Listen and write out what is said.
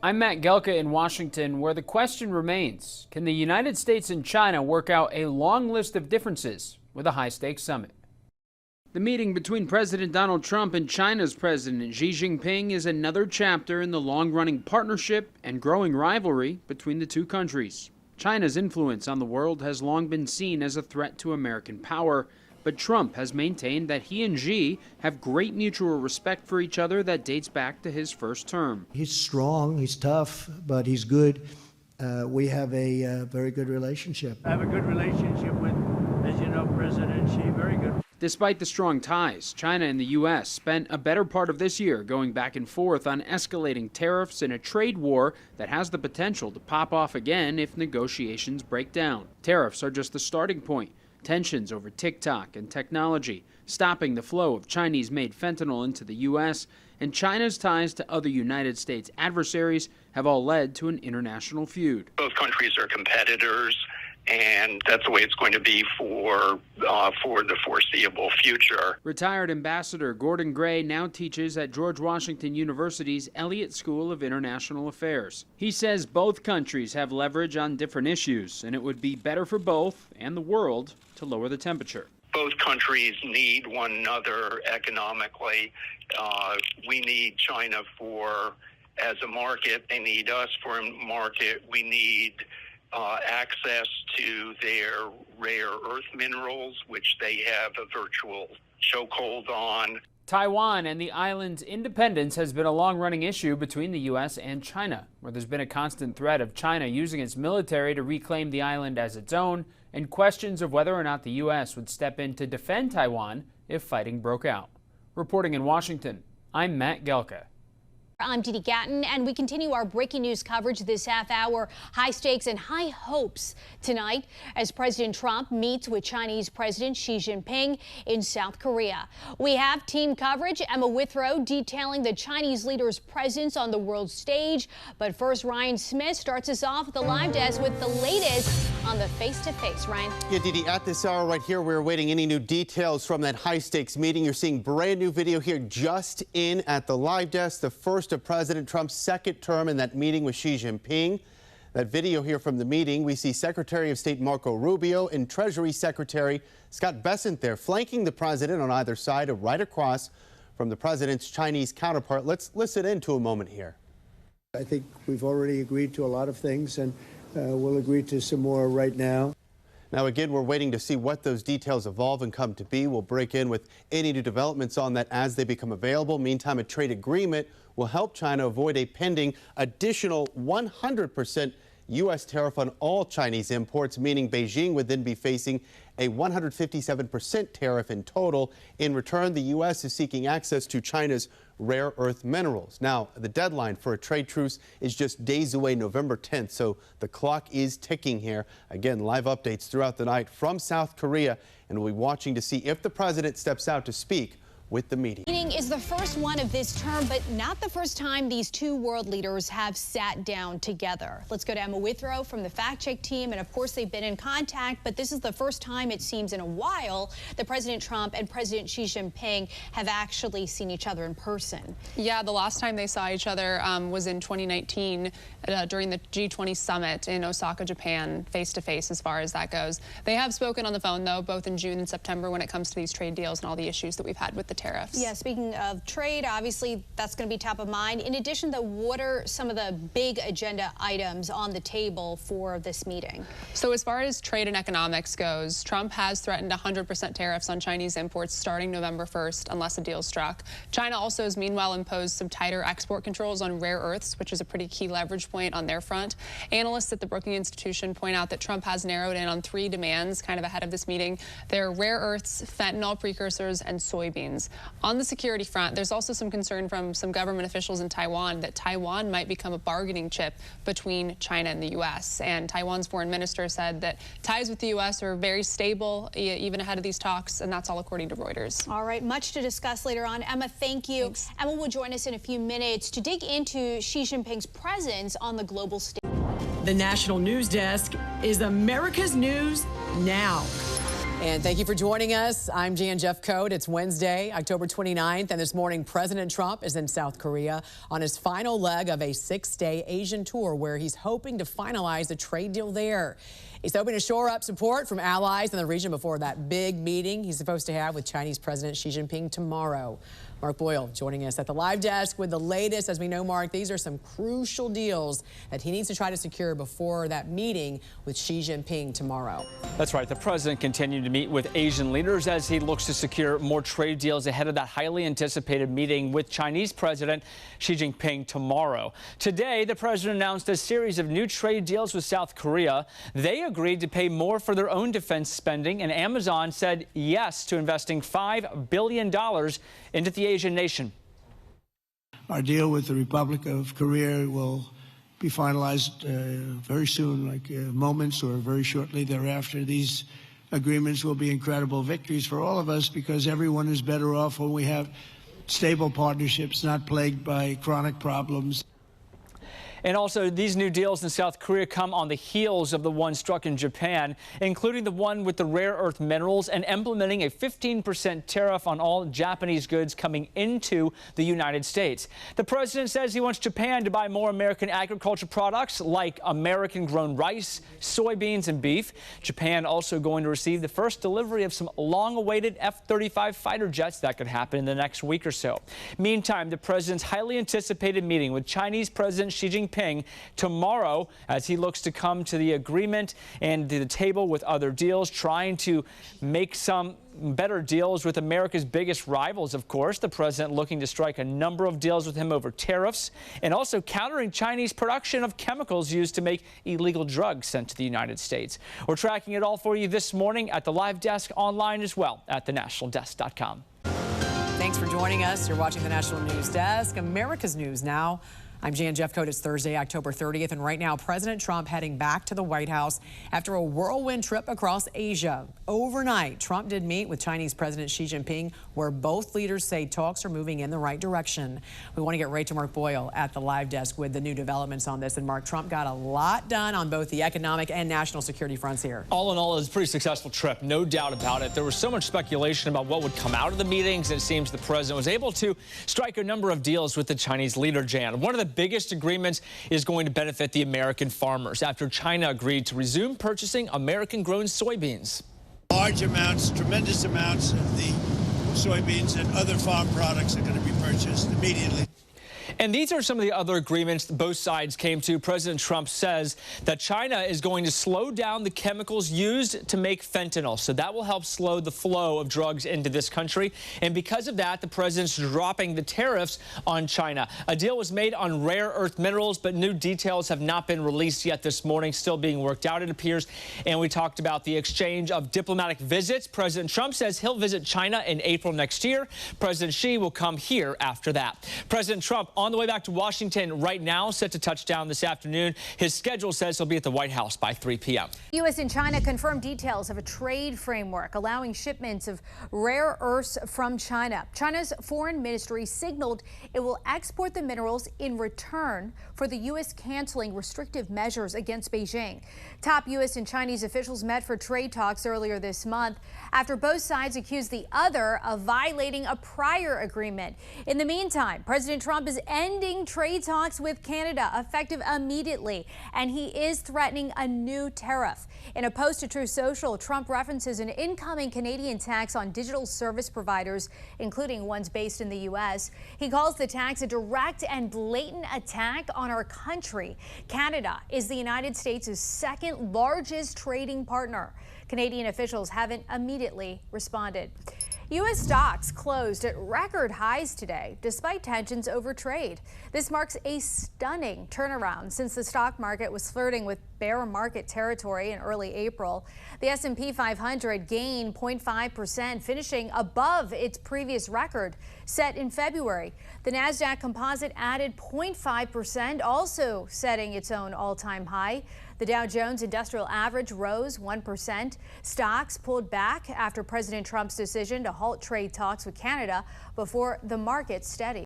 I'm Matt Gelka in Washington, where the question remains, can the United States and China work out a long list of differences with a high-stakes summit? The meeting between President Donald Trump and China's President Xi Jinping is another chapter in the long-running partnership and growing rivalry between the two countries. China's influence on the world has long been seen as a threat to American power, but Trump has maintained that he and Xi have great mutual respect for each other that dates back to his first term. He's strong, he's tough, but he's good. We have a very good relationship. I have a good relationship with, as you know, President Xi, very good. Despite the strong ties, China and the U.S. spent a better part of this year going back and forth on escalating tariffs in a trade war that has the potential to pop off again if negotiations break down. Tariffs are just the starting point. Tensions over TikTok and technology, stopping the flow of Chinese-made fentanyl into the U.S., and China's ties to other United States adversaries have all led to an international feud. Both countries are competitors, and that's the way it's going to be for the foreseeable future. Retired Ambassador Gordon Gray now teaches at George Washington University's Elliott School of International Affairs. He says both countries have leverage on different issues, and it would be better for both and the world to lower the temperature. Both countries need one another economically. We need China as a market. They need us for a market. We need access to their rare earth minerals, which they have a virtual chokehold on. Taiwan and the island's independence has been a long-running issue between the U.S. and China, where there's been a constant threat of China using its military to reclaim the island as its own, and questions of whether or not the U.S. would step in to defend Taiwan if fighting broke out. Reporting in Washington, I'm Matt Gelka. I'm Didi Gatton, and we continue our breaking news coverage this half hour. High stakes and high hopes tonight as President Trump meets with Chinese President Xi Jinping in South Korea. We have team coverage. Emma Withrow detailing the Chinese leader's presence on the world stage. But first, Ryan Smith starts us off at the live desk with the latest on the face-to-face. Ryan. Yeah, Didi, at this hour right here, we're awaiting any new details from that high-stakes meeting. You're seeing brand new video here just in at the live desk. The first of President Trump's second term in that meeting with Xi Jinping. That video here from the meeting, we see Secretary of State Marco Rubio and Treasury Secretary Scott Bessent there, flanking the president on either side, right across from the president's Chinese counterpart. Let's listen in to a moment here. I think we've already agreed to a lot of things, and we'll agree to some more right now. Now, again, we're waiting to see what those details evolve and come to be. We'll break in with any new developments on that as they become available. Meantime, a trade agreement will help China avoid a pending additional 100% U.S. tariff on all Chinese imports, meaning Beijing would then be facing a 157% tariff in total. In return, the U.S. is seeking access to China's rare earth minerals. Now, the deadline for a trade truce is just days away, November 10th, so the clock is ticking here. Again, live updates throughout the night from South Korea, and we'll be watching to see if the president steps out to speak with the meeting. Meeting is the first one of this term, but not the first time these two world leaders have sat down together. Let's go to Emma Withrow from the Fact Check team, and of course they've been in contact, but this is the first time it seems in a while that President Trump and President Xi Jinping have actually seen each other in person. Yeah, the last time they saw each other was in 2019 during the G20 summit in Osaka, Japan, face-to-face as far as that goes. They have spoken on the phone, though, both in June and September when it comes to these trade deals and all the issues that we've had with the tariffs. Yeah, speaking of trade, obviously that's going to be top of mind. In addition, though, what are some of the big agenda items on the table for this meeting? So as far as trade and economics goes, Trump has threatened 100% tariffs on Chinese imports starting November 1st unless a deal struck. China also has meanwhile imposed some tighter export controls on rare earths, which is a pretty key leverage point on their front. Analysts at the Brookings Institution point out that Trump has narrowed in on 3 demands kind of ahead of this meeting. They're rare earths, fentanyl precursors, and soybeans. On the security front, there's also some concern from some government officials in Taiwan that Taiwan might become a bargaining chip between China and the U.S. And Taiwan's foreign minister said that ties with the U.S. are very stable even ahead of these talks, and that's all according to Reuters. All right, much to discuss later on. Emma, thank you. Thanks. Emma will join us in a few minutes to dig into Xi Jinping's presence on the global stage. The National News Desk is America's News Now. And thank you for joining us. I'm Jan Jeffcoat. It's Wednesday, October 29th, and this morning President Trump is in South Korea on his final leg of a 6-day Asian tour where he's hoping to finalize a trade deal there. He's hoping to shore up support from allies in the region before that big meeting he's supposed to have with Chinese President Xi Jinping tomorrow. Mark Boyle joining us at the live desk with the latest. As we know, Mark, these are some crucial deals that he needs to try to secure before that meeting with Xi Jinping tomorrow. That's right. The president continued to meet with Asian leaders as he looks to secure more trade deals ahead of that highly anticipated meeting with Chinese President Xi Jinping tomorrow. Today, the president announced a series of new trade deals with South Korea. They agreed to pay more for their own defense spending, and Amazon said yes to investing $5 billion into the Asian nation. Our deal with the Republic of Korea will be finalized very soon, like moments or very shortly thereafter. These agreements will be incredible victories for all of us because everyone is better off when we have stable partnerships, not plagued by chronic problems. And also, these new deals in South Korea come on the heels of the one struck in Japan, including the one with the rare earth minerals and implementing a 15% tariff on all Japanese goods coming into the United States. The president says he wants Japan to buy more American agriculture products like American-grown rice, soybeans, and beef. Japan also going to receive the first delivery of some long-awaited F-35 fighter jets that could happen in the next week or so. Meantime, the president's highly anticipated meeting with Chinese President Xi Jinping tomorrow as he looks to come to the agreement and to the table with other deals, trying to make some better deals with America's biggest rivals, of course. The president looking to strike a number of deals with him over tariffs and also countering Chinese production of chemicals used to make illegal drugs sent to the United States. We're tracking it all for you this morning at the live desk, online as well at thenationaldesk.com. Thanks for joining us. You're watching the National News Desk, America's News Now. I'm Jan Jeffcoat. It's Thursday, October 30th, and right now President Trump heading back to the White House after a whirlwind trip across Asia. Overnight, Trump did meet with Chinese President Xi Jinping, where both leaders say talks are moving in the right direction. We want to get right to Mark Boyle at the live desk with the new developments on this. And Mark, Trump got a lot done on both the economic and national security fronts here. All in all, it was a pretty successful trip, no doubt about it. There was so much speculation about what would come out of the meetings, and it seems the president was able to strike a number of deals with the Chinese leader, Jan. One of the biggest agreements is going to benefit the American farmers after China agreed to resume purchasing American-grown soybeans. Large amounts, tremendous amounts of the soybeans and other farm products are going to be purchased immediately. And these are some of the other agreements both sides came to. President Trump says that China is going to slow down the chemicals used to make fentanyl. So that will help slow the flow of drugs into this country. And because of that, the president's dropping the tariffs on China. A deal was made on rare earth minerals, but new details have not been released yet this morning, still being worked out, it appears. And we talked about the exchange of diplomatic visits. President Trump says he'll visit China in April next year. President Xi will come here after that. President Trump on the way back to Washington right now, set to touch down this afternoon. His schedule says he'll be at the White House by 3 p.m. U.S. and China confirmed details of a trade framework allowing shipments of rare earths from China. China's foreign ministry signaled it will export the minerals in return for the U.S. canceling restrictive measures against Beijing. Top U.S. and Chinese officials met for trade talks earlier this month after both sides accused the other of violating a prior agreement. In the meantime, President Trump is ending trade talks with Canada effective immediately, and he is threatening a new tariff. In a post to Truth Social, Trump references an incoming Canadian tax on digital service providers, including ones based in the U.S. He calls the tax a direct and blatant attack on our country. Canada is the United States' second largest trading partner. Canadian officials haven't immediately responded. U.S. stocks closed at record highs today, despite tensions over trade. This marks a stunning turnaround since the stock market was flirting with bear market territory in early April. The S&P 500 gained 0.5%, finishing above its previous record set in February. The NASDAQ composite added 0.5%, also setting its own all-time high. The Dow Jones Industrial Average rose 1%. Stocks pulled back after President Trump's decision to halt trade talks with Canada before the market steadied.